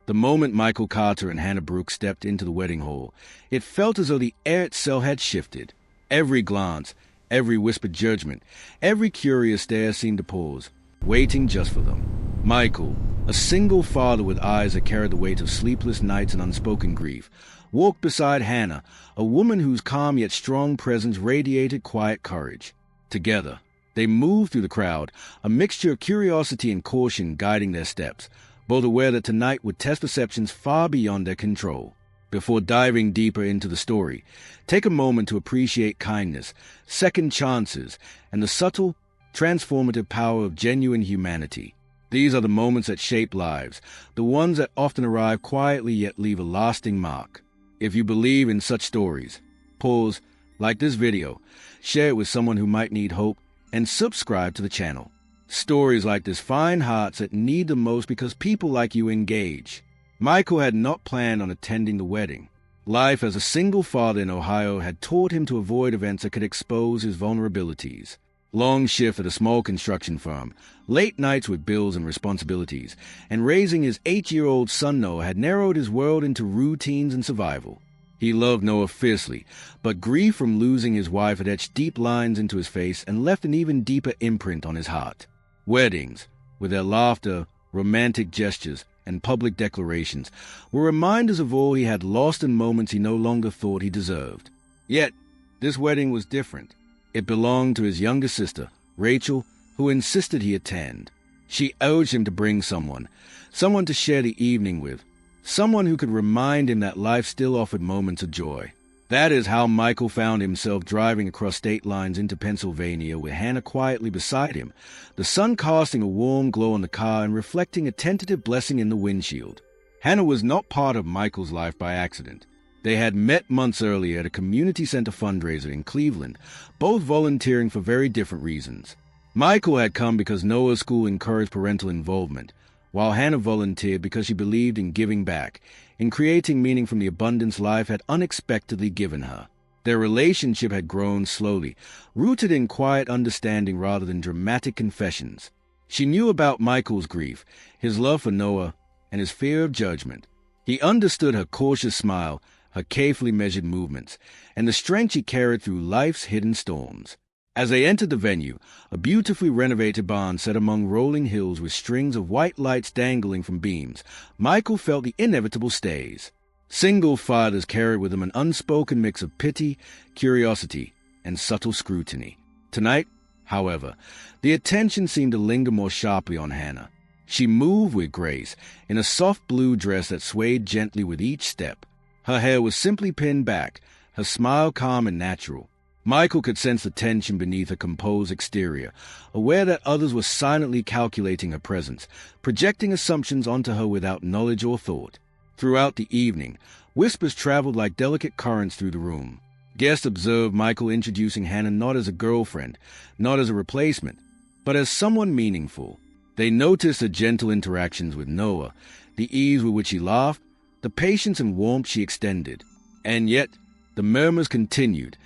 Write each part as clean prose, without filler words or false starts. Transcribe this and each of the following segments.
The moment Michael Carter and Hannah Brooks stepped into the wedding hall, it felt as though the air itself had shifted. Every glance, every whispered judgment, every curious stare seemed to pause, waiting just for them. Michael, a single father with eyes that carried the weight of sleepless nights and unspoken grief, walked beside Hannah, a woman whose calm yet strong presence radiated quiet courage. Together, they moved through the crowd, a mixture of curiosity and caution guiding their steps, both aware that tonight would test perceptions far beyond their control. Before diving deeper into the story, take a moment to appreciate kindness, second chances, and the subtle, transformative power of genuine humanity. These are the moments that shape lives, the ones that often arrive quietly yet leave a lasting mark. If you believe in such stories, pause, like this video, share it with someone who might need hope, and subscribe to the channel. Stories like this find hearts that need the most because people like you engage. Michael had not planned on attending the wedding. Life as a single father in Ohio had taught him to avoid events that could expose his vulnerabilities. Long shift at a small construction firm, late nights with bills and responsibilities, and raising his 8-year-old son Noah had narrowed his world into routines and survival. He loved Noah fiercely, but grief from losing his wife had etched deep lines into his face and left an even deeper imprint on his heart. Weddings, with their laughter, romantic gestures, and public declarations, were reminders of all he had lost in moments he no longer thought he deserved. Yet, this wedding was different. It belonged to his younger sister, Rachel, who insisted he attend. She urged him to bring someone to share the evening with, someone who could remind him that life still offered moments of joy. That is how Michael found himself driving across state lines into Pennsylvania with Hannah quietly beside him, the sun casting a warm glow on the car and reflecting a tentative blessing in the windshield. Hannah was not part of Michael's life by accident. They had met months earlier at a community center fundraiser in Cleveland, both volunteering for very different reasons. Michael had come because Noah's school encouraged parental involvement, while Hannah volunteered because she believed in giving back, in creating meaning from the abundance life had unexpectedly given her. Their relationship had grown slowly, rooted in quiet understanding rather than dramatic confessions. She knew about Michael's grief, his love for Noah, and his fear of judgment. He understood her cautious smile, her carefully measured movements, and the strength she carried through life's hidden storms. As they entered the venue, a beautifully renovated barn set among rolling hills with strings of white lights dangling from beams, Michael felt the inevitable stays. Single fathers carried with them an unspoken mix of pity, curiosity, and subtle scrutiny. Tonight, however, the attention seemed to linger more sharply on Hannah. She moved with grace, in a soft blue dress that swayed gently with each step. Her hair was simply pinned back, her smile calm and natural. Michael could sense the tension beneath her composed exterior, aware that others were silently calculating her presence, projecting assumptions onto her without knowledge or thought. Throughout the evening, whispers traveled like delicate currents through the room. Guests observed Michael introducing Hannah not as a girlfriend, not as a replacement, but as someone meaningful. They noticed her gentle interactions with Noah, the ease with which he laughed, the patience and warmth she extended. And yet, the murmurs continued,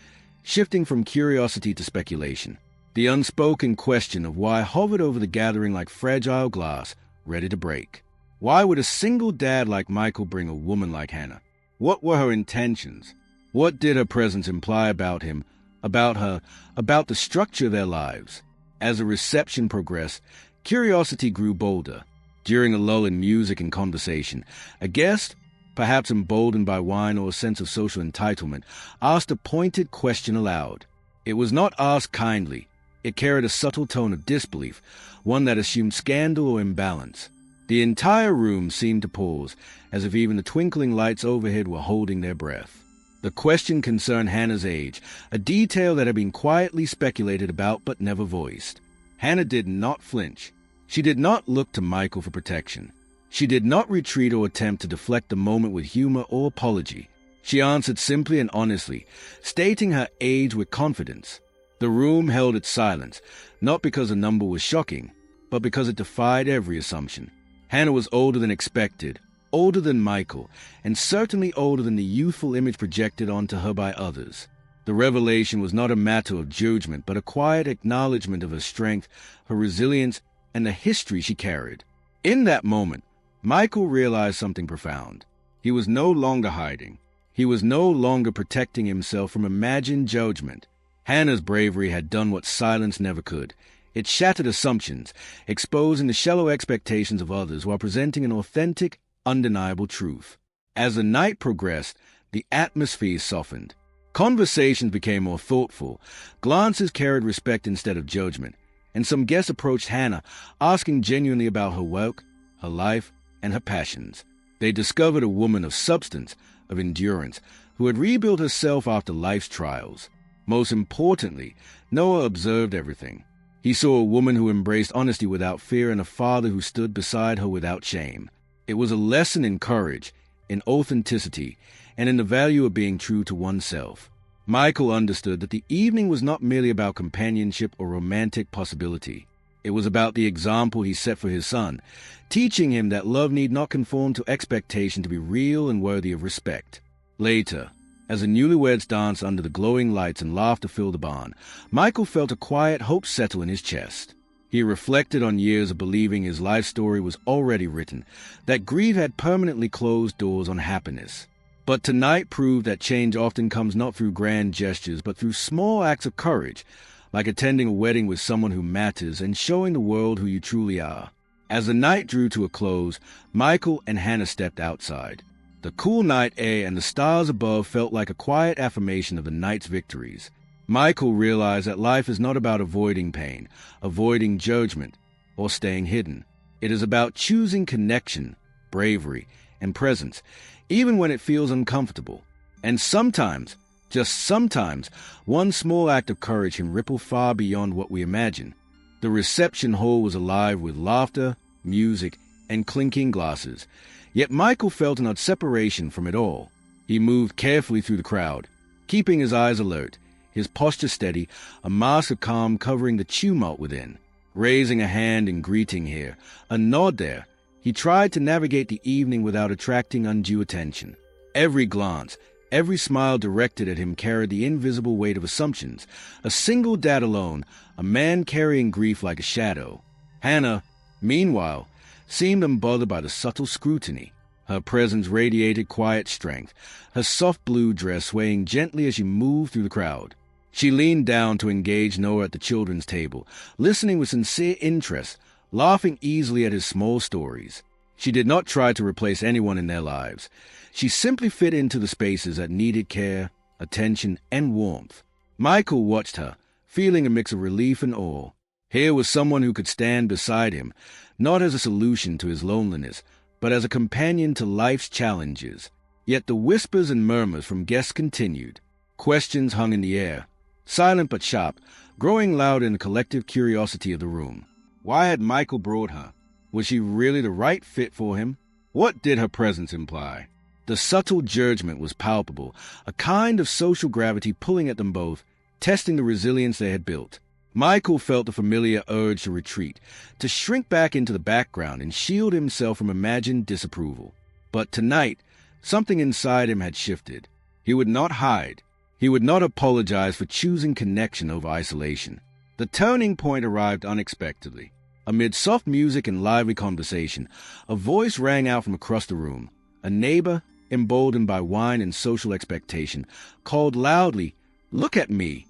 shifting from curiosity to speculation. The unspoken question of why hovered over the gathering like fragile glass, ready to break. Why would a single dad like Michael bring a woman like Hannah? What were her intentions? What did her presence imply about him, about her, about the structure of their lives? As the reception progressed, curiosity grew bolder. During a lull in music and conversation, a guest, perhaps emboldened by wine or a sense of social entitlement, asked a pointed question aloud. It was not asked kindly. It carried a subtle tone of disbelief, one that assumed scandal or imbalance. The entire room seemed to pause, as if even the twinkling lights overhead were holding their breath. The question concerned Hannah's age, a detail that had been quietly speculated about but never voiced. Hannah did not flinch. She did not look to Michael for protection. She did not retreat or attempt to deflect the moment with humor or apology. She answered simply and honestly, stating her age with confidence. The room held its silence, not because the number was shocking, but because it defied every assumption. Hannah was older than expected, older than Michael, and certainly older than the youthful image projected onto her by others. The revelation was not a matter of judgment, but a quiet acknowledgement of her strength, her resilience, and the history she carried. In that moment, Michael realized something profound. He was no longer hiding. He was no longer protecting himself from imagined judgment. Hannah's bravery had done what silence never could. It shattered assumptions, exposing the shallow expectations of others while presenting an authentic, undeniable truth. As the night progressed, the atmosphere softened. Conversations became more thoughtful, glances carried respect instead of judgment, and some guests approached Hannah, asking genuinely about her work, her life, and her passions. They discovered a woman of substance, of endurance, who had rebuilt herself after life's trials. Most importantly, Noah observed everything. He saw a woman who embraced honesty without fear and a father who stood beside her without shame. It was a lesson in courage, in authenticity, and in the value of being true to oneself. Michael understood that the evening was not merely about companionship or romantic possibility. It was about the example he set for his son, teaching him that love need not conform to expectation to be real and worthy of respect. Later, as the newlyweds danced under the glowing lights and laughter filled the barn, Michael felt a quiet hope settle in his chest. He reflected on years of believing his life story was already written, that grief had permanently closed doors on happiness. But tonight proved that change often comes not through grand gestures, but through small acts of courage, like attending a wedding with someone who matters and showing the world who you truly are. As the night drew to a close, Michael and Hannah stepped outside. The cool night air and the stars above felt like a quiet affirmation of the night's victories. Michael realized that life is not about avoiding pain, avoiding judgment, or staying hidden. It is about choosing connection, bravery, and presence, even when it feels uncomfortable. And sometimes, just sometimes, one small act of courage can ripple far beyond what we imagine. The reception hall was alive with laughter, music, and clinking glasses. Yet Michael felt an odd separation from it all. He moved carefully through the crowd, keeping his eyes alert, his posture steady, a mask of calm covering the tumult within. Raising a hand in greeting here, a nod there, he tried to navigate the evening without attracting undue attention. Every glance, every smile directed at him carried the invisible weight of assumptions. A single dad alone, a man carrying grief like a shadow. Hannah, meanwhile, seemed unbothered by the subtle scrutiny. Her presence radiated quiet strength, her soft blue dress swaying gently as she moved through the crowd. She leaned down to engage Noah at the children's table, listening with sincere interest, laughing easily at his small stories. She did not try to replace anyone in their lives. She simply fit into the spaces that needed care, attention, and warmth. Michael watched her, feeling a mix of relief and awe. Here was someone who could stand beside him, not as a solution to his loneliness, but as a companion to life's challenges. Yet the whispers and murmurs from guests continued. Questions hung in the air, silent but sharp, growing loud in the collective curiosity of the room. Why had Michael brought her? Was she really the right fit for him? What did her presence imply? The subtle judgment was palpable, a kind of social gravity pulling at them both, testing the resilience they had built. Michael felt the familiar urge to retreat, to shrink back into the background and shield himself from imagined disapproval. But tonight, something inside him had shifted. He would not hide. He would not apologize for choosing connection over isolation. The turning point arrived unexpectedly. Amid soft music and lively conversation, a voice rang out from across the room. A neighbor, emboldened by wine and social expectation, called loudly, "Look at me!"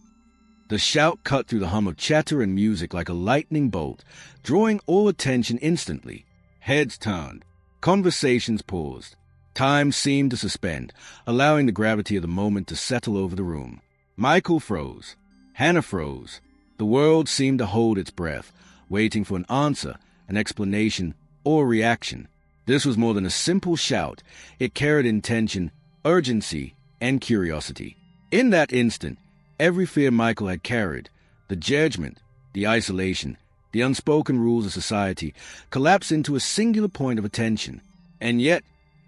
The shout cut through the hum of chatter and music like a lightning bolt, drawing all attention instantly. Heads turned. Conversations paused. Time seemed to suspend, allowing the gravity of the moment to settle over the room. Michael froze. Hannah froze. The world seemed to hold its breath, waiting for an answer, an explanation, or a reaction. This was more than a simple shout. It carried intention, urgency, and curiosity. In that instant, every fear Michael had carried, the judgment, the isolation, the unspoken rules of society, collapsed into a singular point of attention. And yet,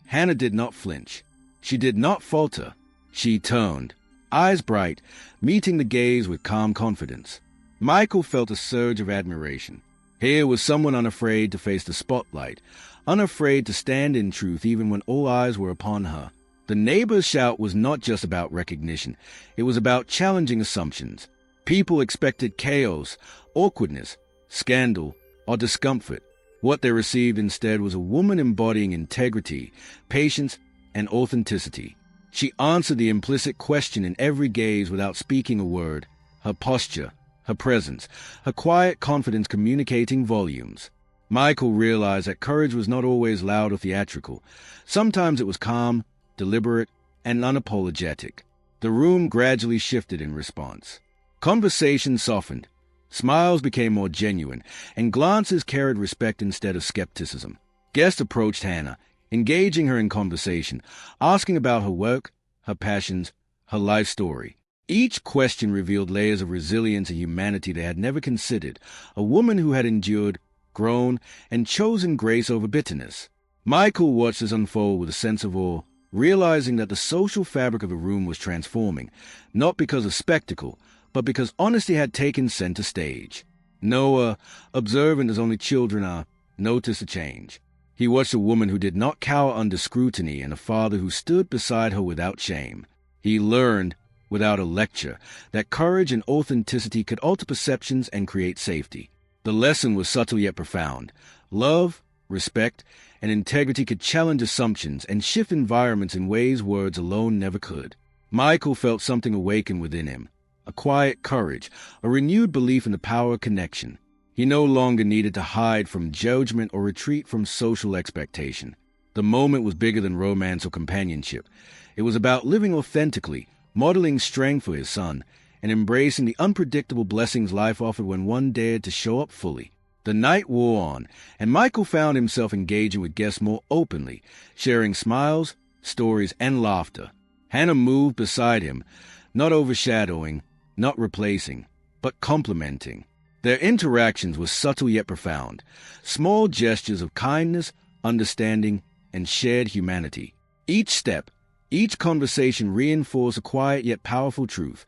Hannah did not flinch. She did not falter. She turned, eyes bright, meeting the gaze with calm confidence. Michael felt a surge of admiration. Here was someone unafraid to face the spotlight, unafraid to stand in truth even when all eyes were upon her. The neighbor's shout was not just about recognition. It was about challenging assumptions. People expected chaos, awkwardness, scandal, or discomfort. What they received instead was a woman embodying integrity, patience, and authenticity. She answered the implicit question in every gaze without speaking a word, her posture, her presence, her quiet confidence communicating volumes. Michael realized that courage was not always loud or theatrical. Sometimes it was calm, deliberate, and unapologetic. The room gradually shifted in response. Conversation softened. Smiles became more genuine, and glances carried respect instead of skepticism. Guests approached Hannah, engaging her in conversation, asking about her work, her passions, her life story. Each question revealed layers of resilience and humanity they had never considered, a woman who had endured, grown, and chosen grace over bitterness. Michael watched this unfold with a sense of awe, realizing that the social fabric of the room was transforming, not because of spectacle, but because honesty had taken center stage. Noah, observant as only children are, noticed a change. He watched a woman who did not cower under scrutiny and a father who stood beside her without shame. He learned, without a lecture, that courage and authenticity could alter perceptions and create safety. The lesson was subtle yet profound. Love, respect, and integrity could challenge assumptions and shift environments in ways words alone never could. Michael felt something awaken within him. A quiet courage, a renewed belief in the power of connection. He no longer needed to hide from judgment or retreat from social expectation. The moment was bigger than romance or companionship. It was about living authentically, modeling strength for his son, and embracing the unpredictable blessings life offered when one dared to show up fully. The night wore on, and Michael found himself engaging with guests more openly, sharing smiles, stories, and laughter. Hannah moved beside him, not overshadowing, not replacing, but complementing. Their interactions were subtle yet profound, small gestures of kindness, understanding, and shared humanity. Each step, each conversation reinforced a quiet yet powerful truth.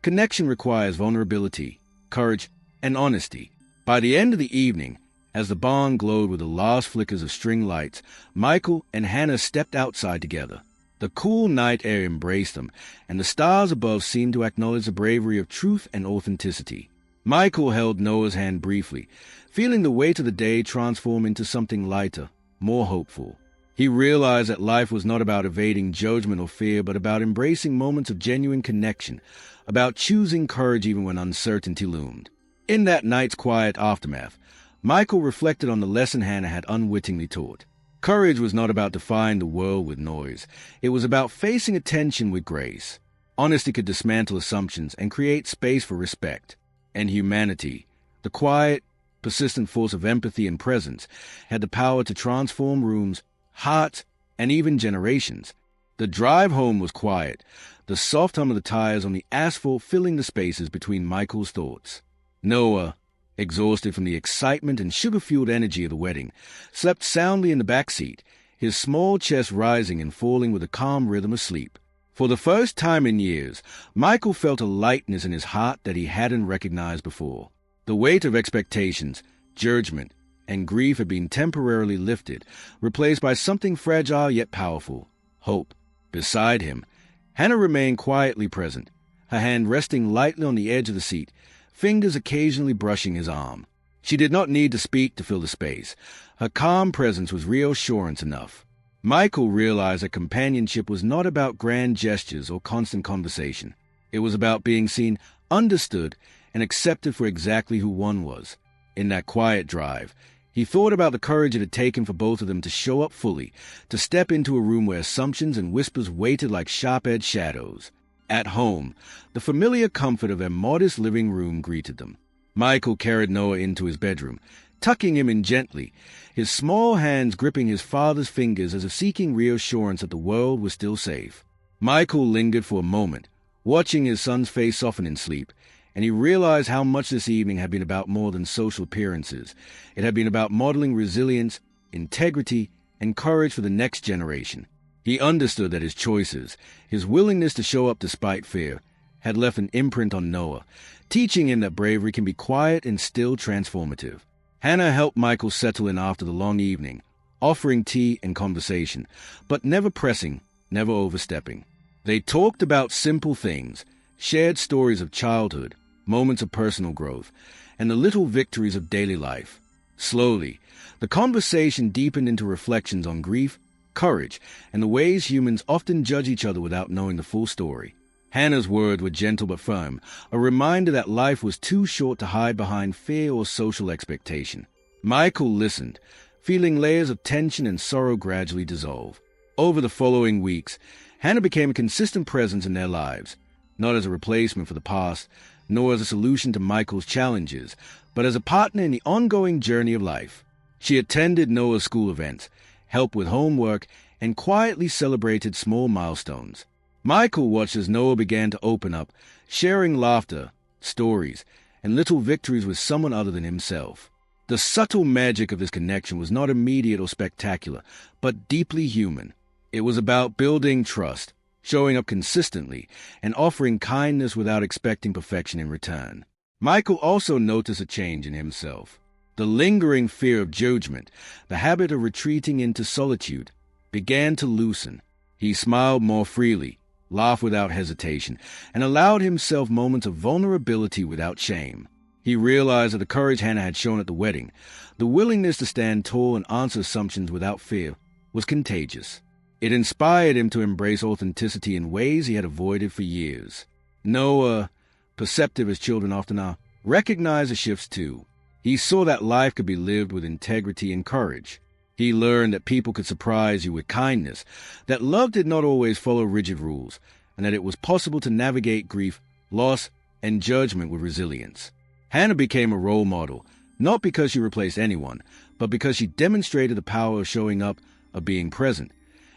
Connection requires vulnerability, courage, and honesty. By the end of the evening, as the barn glowed with the last flickers of string lights, Michael and Hannah stepped outside together. The cool night air embraced them, and the stars above seemed to acknowledge the bravery of truth and authenticity. Michael held Noah's hand briefly, feeling the weight of the day transform into something lighter, more hopeful. He realized that life was not about evading judgment or fear, but about embracing moments of genuine connection, about choosing courage even when uncertainty loomed. In that night's quiet aftermath, Michael reflected on the lesson Hannah had unwittingly taught. Courage was not about defying the world with noise. It was about facing attention with grace. Honesty could dismantle assumptions and create space for respect. And humanity, the quiet, persistent force of empathy and presence, had the power to transform rooms, hearts, and even generations. The drive home was quiet, the soft hum of the tires on the asphalt filling the spaces between Michael's thoughts. Noah, exhausted from the excitement and sugar-fueled energy of the wedding, slept soundly in the back seat, his small chest rising and falling with a calm rhythm of sleep. For the first time in years, Michael felt a lightness in his heart that he hadn't recognized before. The weight of expectations, judgment, and grief had been temporarily lifted, replaced by something fragile yet powerful, hope. Beside him, Hannah remained quietly present, her hand resting lightly on the edge of the seat, fingers occasionally brushing his arm. She did not need to speak to fill the space. Her calm presence was reassurance enough. Michael realized that companionship was not about grand gestures or constant conversation. It was about being seen, understood, and accepted for exactly who one was. In that quiet drive, he thought about the courage it had taken for both of them to show up fully, to step into a room where assumptions and whispers waited like sharp-edged shadows. At home, the familiar comfort of their modest living room greeted them. Michael carried Noah into his bedroom, tucking him in gently, his small hands gripping his father's fingers as if seeking reassurance that the world was still safe. Michael lingered for a moment, watching his son's face soften in sleep, and he realized how much this evening had been about more than social appearances. It had been about modeling resilience, integrity, and courage for the next generation. He understood that his choices, his willingness to show up despite fear, had left an imprint on Noah, teaching him that bravery can be quiet and still transformative. Hannah helped Michael settle in after the long evening, offering tea and conversation, but never pressing, never overstepping. They talked about simple things, shared stories of childhood, moments of personal growth, and the little victories of daily life. Slowly, The conversation deepened into reflections on grief, courage, and the ways humans often judge each other without knowing the full story. Hannah's words were gentle but firm, a reminder that life was too short to hide behind fear or social expectation. Michael listened, feeling layers of tension and sorrow gradually dissolve. Over the following weeks, Hannah became a consistent presence in their lives, not as a replacement for the past, nor as a solution to Michael's challenges, but as a partner in the ongoing journey of life. She attended Noah's school events, helped with homework, and quietly celebrated small milestones. Michael watched as Noah began to open up, sharing laughter, stories, and little victories with someone other than himself. The subtle magic of this connection was not immediate or spectacular, but deeply human. It was about building trust, showing up consistently, and offering kindness without expecting perfection in return. Michael also noticed a change in himself. The lingering fear of judgment, the habit of retreating into solitude, began to loosen. He smiled more freely, laughed without hesitation, and allowed himself moments of vulnerability without shame. He realized that the courage Hannah had shown at the wedding, the willingness to stand tall and answer assumptions without fear, was contagious. It inspired him to embrace authenticity in ways he had avoided for years. Noah, perceptive as children often are, recognized the shifts too. He saw that life could be lived with integrity and courage. He learned that people could surprise you with kindness, that love did not always follow rigid rules, and that it was possible to navigate grief, loss, and judgment with resilience. Hannah became a role model, not because she replaced anyone, but because she demonstrated the power of showing up, of being present,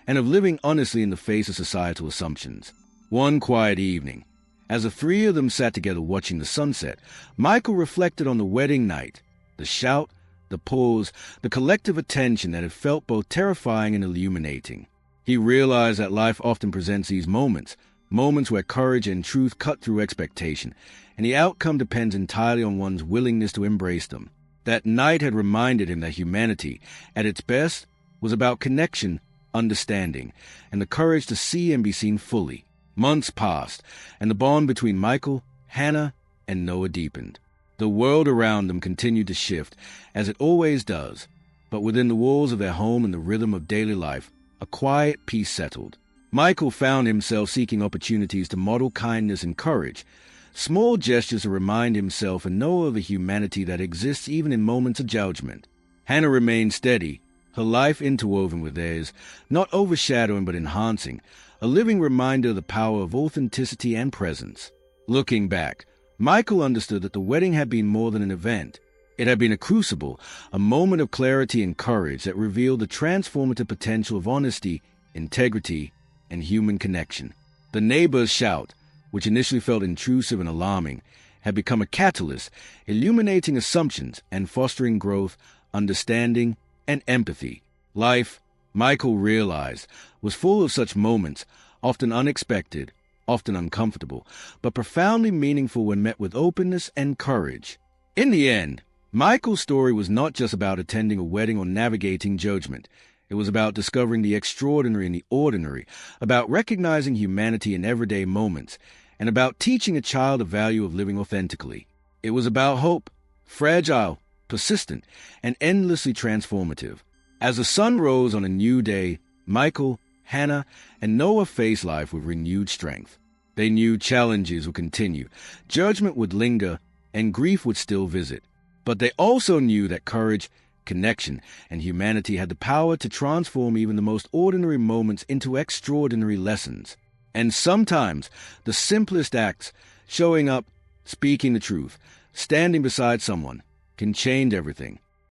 and of living honestly in the face of societal assumptions. One quiet evening, as the three of them sat together watching the sunset, Michael reflected on the wedding night, the shout, the pause, the collective attention that had felt both terrifying and illuminating. He realized that life often presents these moments where courage and truth cut through expectation, and the outcome depends entirely on one's willingness to embrace them. That night had reminded him that humanity, at its best, was about connection, understanding, and the courage to see and be seen fully. Months passed, and the bond between Michael, Hannah, and Noah deepened. The world around them continued to shift, as it always does, but within the walls of their home and the rhythm of daily life, a quiet peace settled. Michael found himself seeking opportunities to model kindness and courage, small gestures to remind himself and Noah of the humanity that exists even in moments of judgment. Hannah remained steady, her life interwoven with theirs, not overshadowing but enhancing, a living reminder of the power of authenticity and presence. Looking back, Michael understood that the wedding had been more than an event. It had been a crucible, a moment of clarity and courage that revealed the transformative potential of honesty, integrity, and human connection. The neighbor's shout, which initially felt intrusive and alarming, had become a catalyst, illuminating assumptions and fostering growth, understanding, and empathy. Life, Michael realized, was full of such moments, often unexpected, often uncomfortable, but profoundly meaningful when met with openness and courage. In the end, Michael's story was not just about attending a wedding or navigating judgment. It was about discovering the extraordinary in the ordinary, about recognizing humanity in everyday moments, and about teaching a child the value of living authentically. It was about hope, fragile, persistent, and endlessly transformative. As the sun rose on a new day, Michael, Hannah, and Noah faced life with renewed strength. They knew challenges would continue, judgment would linger, and grief would still visit. But they also knew that courage, connection, and humanity had the power to transform even the most ordinary moments into extraordinary lessons. And sometimes, the simplest acts, showing up, speaking the truth, standing beside someone, can change everything.